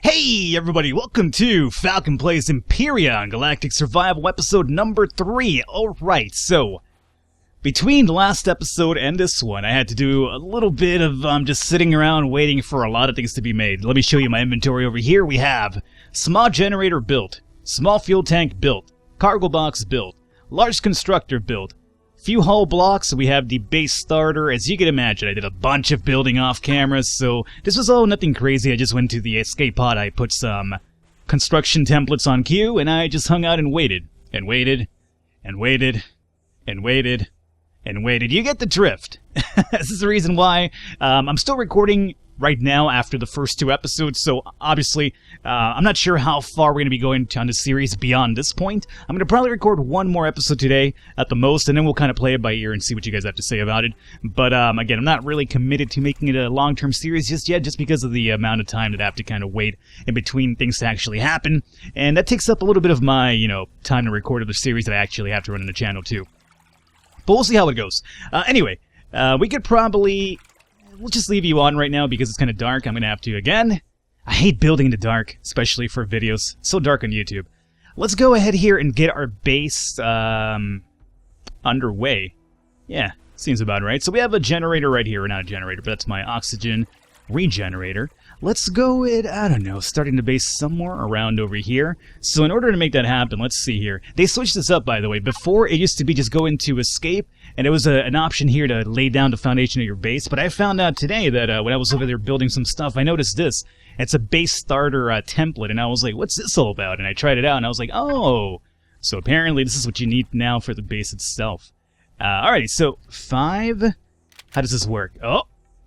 Hey everybody, welcome to Falcon Plays Empyrion Galactic Survival episode number 3. Alright, so between the last episode and this one, I had to do a little bit of just sitting around waiting for a lot of things to be made. Let me show you my inventory over here. We have small generator built, small fuel tank built, cargo box built, large constructor built, few hull blocks. We have the base starter. As you can imagine, I did a bunch of building off camera, so this was all nothing crazy. I just went to the escape pod, I put some construction templates on queue, and I just hung out and waited, and waited, and waited, and waited, and waited. You get the drift. This is the reason why I'm still recording right now after the first 2 episodes, so obviously I'm not sure how far we're going to be going on the series beyond this point. I'm going to probably record 1 more episode today at the most, and then we'll kind of play it by ear and see what you guys have to say about it. But again, I'm not really committed to making it a long-term series just yet, just because of the amount of time that I have to kind of wait in between things to actually happen, and that takes up a little bit of my, time to record the series that I actually have to run on the channel too. But we'll see how it goes. Anyway, we could probably... We'll just leave you on right now because it's kind of dark. I'm going to have to, again, I hate building in the dark, especially for videos. It's so dark on YouTube. Let's go ahead here and get our base underway. Yeah, seems about right. So we have a generator right here. Or not a generator, but that's my oxygen regenerator. Let's go with, I don't know, starting the base somewhere around over here. So in order to make that happen, let's see here. They switched this up, by the way. Before, it used to be just go into escape, and there was an option here to lay down the foundation of your base. But I found out today that when I was over there building some stuff, I noticed this. It's a base starter template, and I was like, what's this all about? And I tried it out, and I was like, oh. So apparently this is what you need now for the base itself. Alrighty, so 5. How does this work?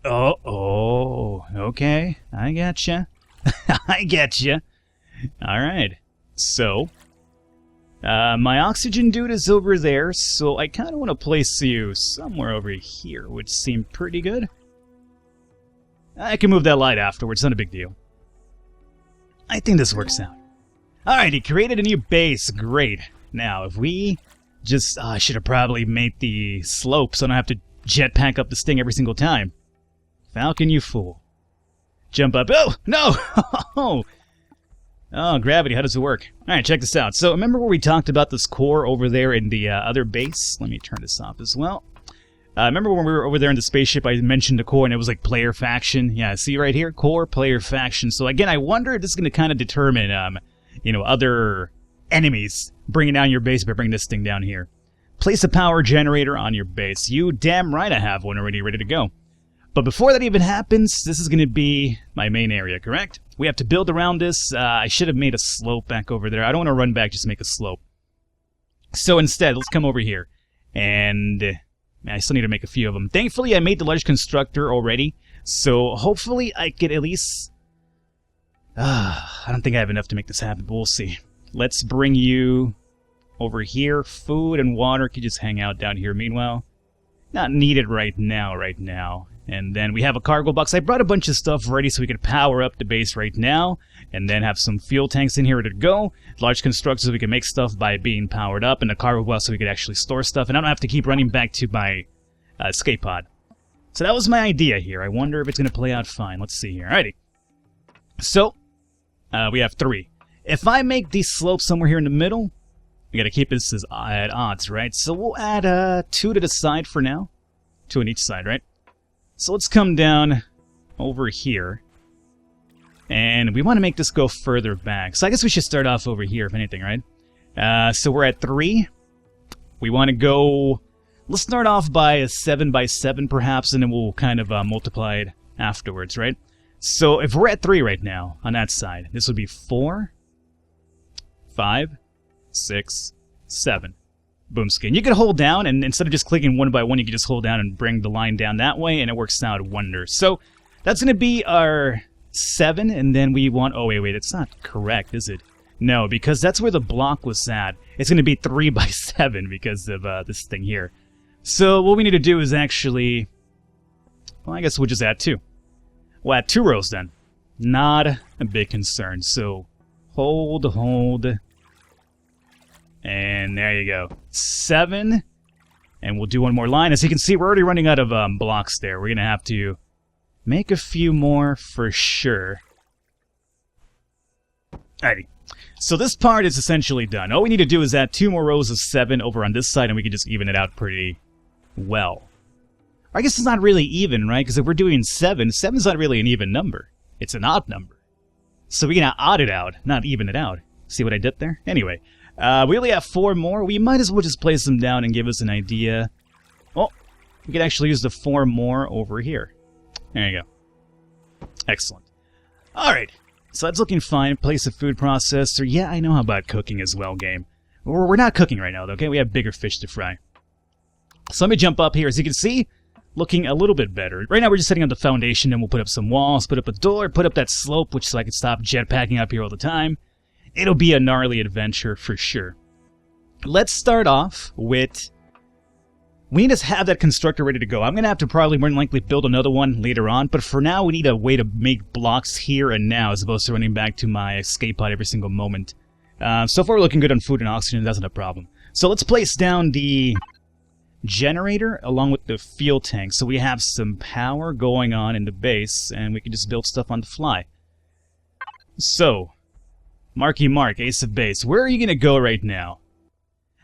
Oh, okay. I gotcha. I getcha. Alright. So, my oxygen dude is over there, so I kind of want to place you somewhere over here, which seemed pretty good. I can move that light afterwards, not a big deal. I think this works out. Alright, he created a new base. Great. Now, if we just... I should have probably made the slope so I don't have to jetpack up this thing every single time. Falcon, you fool. Jump up. Oh, no! Oh, gravity, how does it work? Alright, check this out. So, remember where we talked about this core over there in the other base? Let me turn this off as well. Remember when we were over there in the spaceship, I mentioned the core and it was like player faction? Yeah, see right here? Core, player faction. So again, I wonder if this is going to kind of determine, other enemies bringing down your base by bringing this thing down here. Place a power generator on your base. You damn right I have one already ready to go. But before that even happens, this is going to be my main area, correct? We have to build around this. I should have made a slope back over there. I don't want to run back, just make a slope. So instead, let's come over here. And I still need to make a few of them. Thankfully, I made the large constructor already. So hopefully I could at least... I don't think I have enough to make this happen, but we'll see. Let's bring you over here. Food and water can just hang out down here. Meanwhile, not needed right now. And then we have a cargo box. I brought a bunch of stuff ready so we could power up the base right now. And then have some fuel tanks in here ready to go. Large constructors so we can make stuff by being powered up. And a cargo box so we could actually store stuff. And I don't have to keep running back to my escape pod. So that was my idea here. I wonder if it's going to play out fine. Let's see here. Alrighty. So, we have 3. If I make these slopes somewhere here in the middle, we got to keep this at odds, right? So we'll add 2 to the side for now. 2 on each side, right? So let's come down over here. And we want to make this go further back. So I guess we should start off over here, if anything, right? So we're at 3. We want to go... Let's start off by a 7x7, perhaps, and then we'll kind of multiply it afterwards, right? So if we're at 3 right now, on that side, this would be 4, 5, 6, 7. Boom skin. You can hold down, and instead of just clicking one by one, you can just hold down and bring the line down that way, and it works out wonders. So that's going to be our 7, and then we want... Oh, wait, it's not correct, is it? No, because that's where the block was at. It's going to be 3x7 because of this thing here. So what we need to do is actually... Well, I guess we'll just add 2. We'll add 2 rows then. Not a big concern. So hold... And there you go. 7. And we'll do 1 more line. As you can see, we're already running out of blocks there. We're going to have to make a few more for sure. Alrighty. So this part is essentially done. All we need to do is add 2 more rows of 7 over on this side, and we can just even it out pretty well. I guess it's not really even, right? Because if we're doing 7, 7's not really an even number. It's an odd number. So we can odd it out, not even it out. See what I did there? Anyway, we only have 4 more. We might as well just place them down and give us an idea. Oh, we can actually use the 4 more over here. There you go. Excellent. Alright, so that's looking fine. Place a food processor. Yeah, I know about cooking as well, game. We're not cooking right now, though, okay? We have bigger fish to fry. So let me jump up here. As you can see, looking a little bit better. Right now we're just setting up the foundation, and we'll put up some walls, put up a door, put up that slope, which so I can stop jetpacking up here all the time. It'll be a gnarly adventure for sure. Let's start off with... We need to have that constructor ready to go. I'm going to have to probably more than likely build another one later on, but for now we need a way to make blocks here and now as opposed to running back to my escape pod every single moment. So far we're looking good on food and oxygen, that's not a problem. So let's place down the generator along with the fuel tank so we have some power going on in the base and we can just build stuff on the fly. So, Marky Mark, Ace of Base, where are you going to go right now?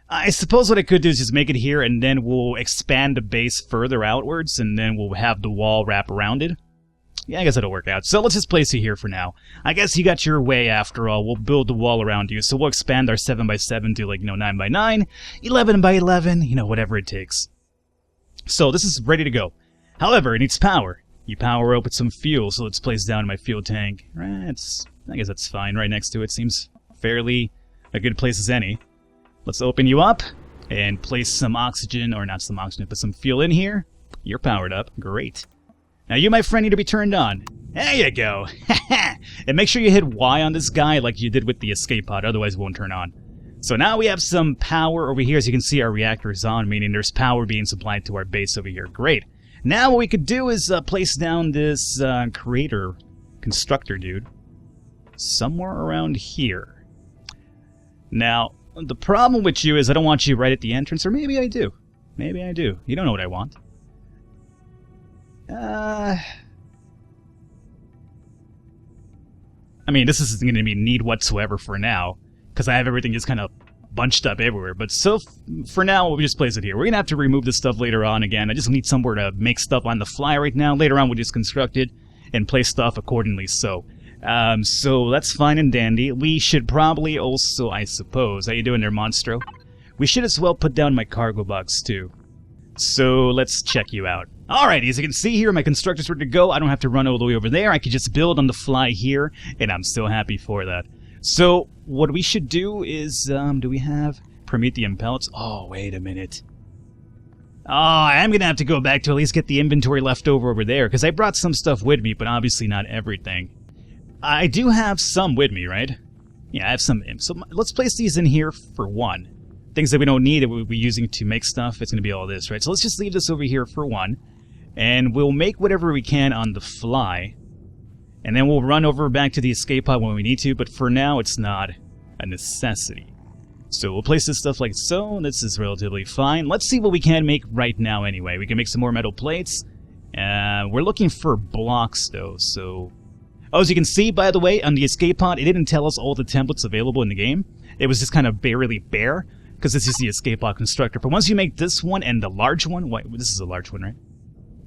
I suppose what I could do is just make it here and then we'll expand the base further outwards and then we'll have the wall wrap around it. Yeah, I guess that'll work out. So let's just place it here for now. I guess you got your way after all. We'll build the wall around you. So we'll expand our 7x7 to like, 9x9, 11x11, whatever it takes. So this is ready to go. However, it needs power. You power up with some fuel, so let's place down my fuel tank. I guess that's fine. Right next to it seems fairly a good place as any. Let's open you up and place some oxygen, or not some oxygen, but some fuel in here. You're powered up. Great. Now you, my friend, need to be turned on. There you go. And make sure you hit Y on this guy like you did with the escape pod, otherwise it won't turn on. So now we have some power over here. As you can see, our reactor is on, meaning there's power being supplied to our base over here. Great. Now what we could do is place down this constructor dude somewhere around here. Now, the problem with you is I don't want you right at the entrance, or maybe I do. Maybe I do. You don't know what I want. I mean, this isn't going to be need whatsoever for now, because I have everything just kind of bunched up everywhere. But for now, we'll just place it here. We're going to have to remove this stuff later on again. I just need somewhere to make stuff on the fly right now. Later on, we'll just construct it and place stuff accordingly. So that's fine and dandy. We should probably also, I suppose, how you doing there, Monstro? We should as well put down my cargo box, too. So let's check you out. Alright, as you can see here, my constructor's ready to go. I don't have to run all the way over there. I can just build on the fly here, and I'm still happy for that. So, what we should do is, do we have Promethean pellets? Oh, wait a minute. Oh, I am going to have to go back to at least get the inventory left over there, because I brought some stuff with me, but obviously not everything. I do have some with me, right? Yeah, I have some. So let's place these in here for one. Things that we don't need that we'll be using to make stuff, it's going to be all this, right? So let's just leave this over here for one. And we'll make whatever we can on the fly. And then we'll run over back to the escape pod when we need to, but for now it's not a necessity. So we'll place this stuff like so. This is relatively fine. Let's see what we can make right now anyway. We can make some more metal plates. We're looking for blocks though, so... Oh, as you can see, by the way, on the escape pod, it didn't tell us all the templates available in the game. It was just kind of barely bare, because this is the escape pod constructor. But once you make this one and the large one... Wait, this is a large one, right?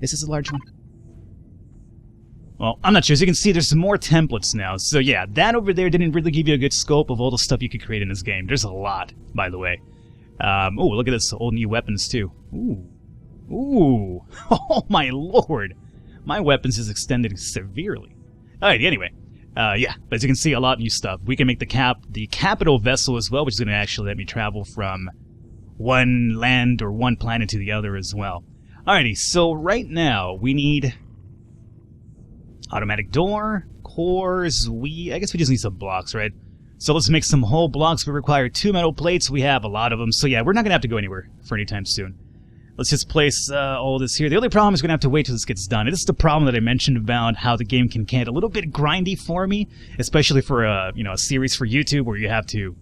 Is this a large one? Well, I'm not sure. As you can see, there's some more templates now. So yeah, that over there didn't really give you a good scope of all the stuff you could create in this game. There's a lot, by the way. Oh, look at this. All new weapons, too. Ooh. Ooh. Oh, my lord. My weapons is extended severely. Alright, anyway. Yeah, but as you can see, a lot of new stuff. We can make the capital vessel as well, which is going to actually let me travel from one land or one planet to the other as well. Alrighty, so right now, we need automatic door, cores, I guess we just need some blocks, right? So let's make some whole blocks. We require 2 metal plates. We have a lot of them. So yeah, we're not going to have to go anywhere for any time soon. Let's just place all this here. The only problem is we're going to have to wait till this gets done. This is the problem that I mentioned about how the game can get a little bit grindy for me, especially for a series for YouTube where you have to,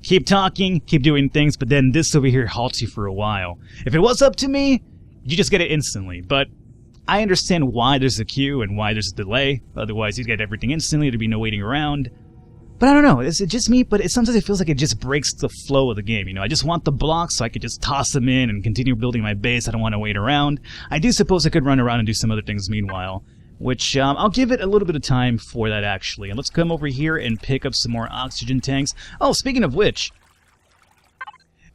keep talking, keep doing things, but then this over here halts you for a while. If it was up to me, you just get it instantly, but I understand why there's a queue and why there's a delay. Otherwise, you'd get everything instantly. There'd be no waiting around. But I don't know, is it just me? But sometimes it feels like it just breaks the flow of the game, you know? I just want the blocks so I could just toss them in and continue building my base. I don't want to wait around. I do suppose I could run around and do some other things meanwhile, which I'll give it a little bit of time for that, actually. And let's come over here and pick up some more oxygen tanks. Oh, speaking of which,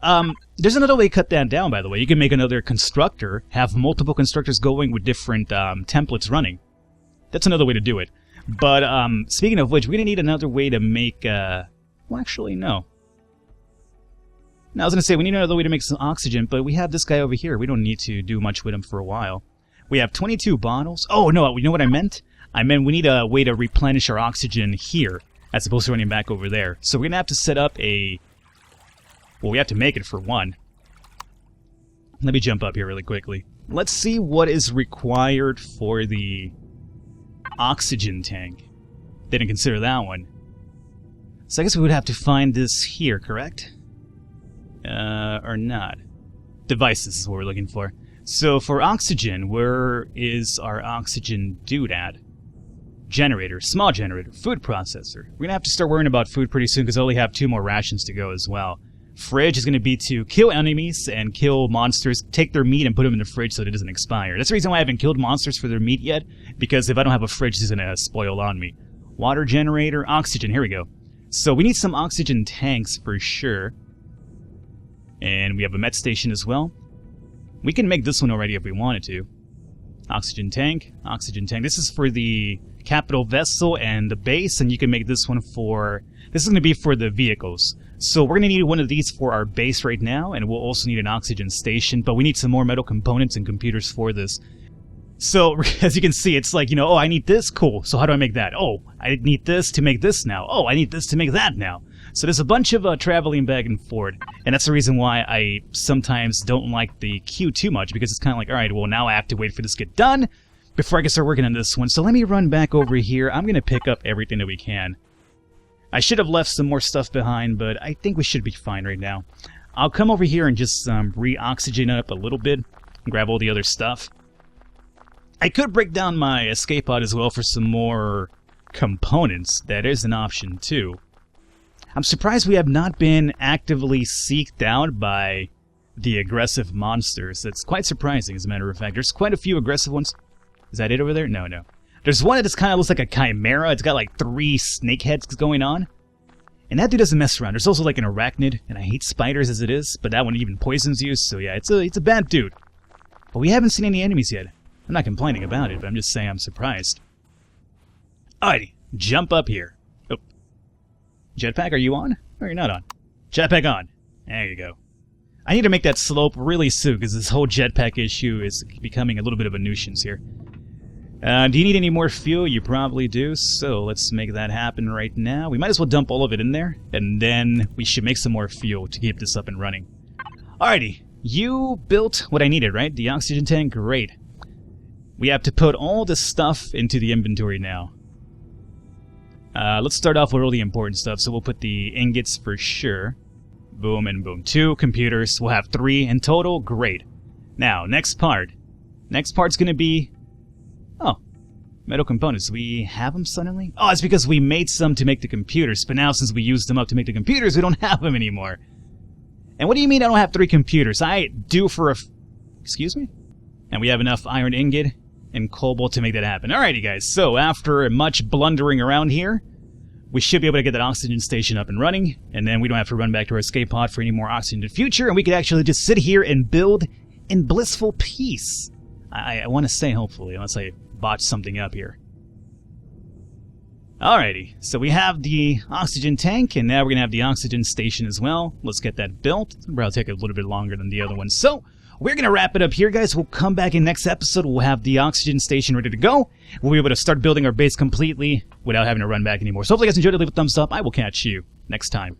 there's another way to cut that down, by the way. You can make another constructor, have multiple constructors going with different templates running. That's another way to do it. But, speaking of which, we're going to need another way to make, well, actually, no. Now, I was going to say, we need another way to make some oxygen, but we have this guy over here. We don't need to do much with him for a while. We have 22 bottles. Oh, no, you know what I meant? I meant we need a way to replenish our oxygen here, as opposed to running back over there. So we're going to have to set up a... Well, we have to make it for one. Let me jump up here really quickly. Let's see what is required for the oxygen tank. Didn't consider that one. So I guess we would have to find this here, correct? Or not. Devices is what we're looking for. So for oxygen, where is our oxygen doodad? Generator, small generator, food processor. We're gonna have to start worrying about food pretty soon because I only have 2 more rations to go as well. Fridge is going to be to kill enemies and kill monsters, take their meat and put them in the fridge so that it doesn't expire. That's the reason why I haven't killed monsters for their meat yet, because if I don't have a fridge, it's going to spoil on me. Water generator, oxygen, here we go. So we need some oxygen tanks for sure. And we have a met station as well. We can make this one already if we wanted to. Oxygen tank, oxygen tank. This is for the capital vessel and the base, and you can make this one for... This is going to be for the vehicles. So we're going to need one of these for our base right now, and we'll also need an oxygen station, but we need some more metal components and computers for this. So, as you can see, it's like, you know, oh, I need this, cool, so how do I make that? Oh, I need this to make this now. Oh, I need this to make that now. So there's a bunch of traveling back and forth, and that's the reason why I sometimes don't like the queue too much, because it's kind of like, alright, well, now I have to wait for this to get done before I can start working on this one. So let me run back over here. I'm going to pick up everything that we can. I should have left some more stuff behind, but I think we should be fine right now. I'll come over here and just re-oxygen it up a little bit and grab all the other stuff. I could break down my escape pod as well for some more components. That is an option too. I'm surprised we have not been actively seeked out by the aggressive monsters. That's quite surprising, as a matter of fact. There's quite a few aggressive ones. Is that it over there? No, no. There's one that just kind of looks like a chimera. It's got like 3 snake heads going on. And that dude doesn't mess around. There's also like an arachnid, and I hate spiders as it is, but that one even poisons you, so yeah, it's a bad dude. But we haven't seen any enemies yet. I'm not complaining about it, but I'm just saying I'm surprised. Alrighty, jump up here. Oh. Jetpack, are you on? Or are you not on? Jetpack on. There you go. I need to make that slope really soon, because this whole jetpack issue is becoming a little bit of a nuisance here. Do you need any more fuel? You probably do, so let's make that happen right now. We might as well dump all of it in there, and then we should make some more fuel to keep this up and running. Alrighty, you built what I needed, right? The oxygen tank, great. We have to put all this stuff into the inventory now. Let's start off with all the important stuff, so we'll put the ingots for sure. Boom and boom. 2 computers, we'll have 3 in total, great. Now, next part. Next part's gonna be... Oh, metal components. We have them suddenly? Oh, it's because we made some to make the computers, but now since we used them up to make the computers, we don't have them anymore. And what do you mean I don't have 3 computers? I do for a... Excuse me? And we have enough iron ingot and cobalt to make that happen. Alrighty guys, so after much blundering around here, we should be able to get that oxygen station up and running, and then we don't have to run back to our escape pod for any more oxygen in the future, and we could actually just sit here and build in blissful peace. I want to say hopefully, unless I botch something up here. Alrighty, so we have the oxygen tank, and now we're going to have the oxygen station as well. Let's get that built. It'll probably take a little bit longer than the other one. So, we're going to wrap it up here, guys. We'll come back in next episode. We'll have the oxygen station ready to go. We'll be able to start building our base completely without having to run back anymore. So hopefully you guys enjoyed it. Leave a thumbs up. I will catch you next time.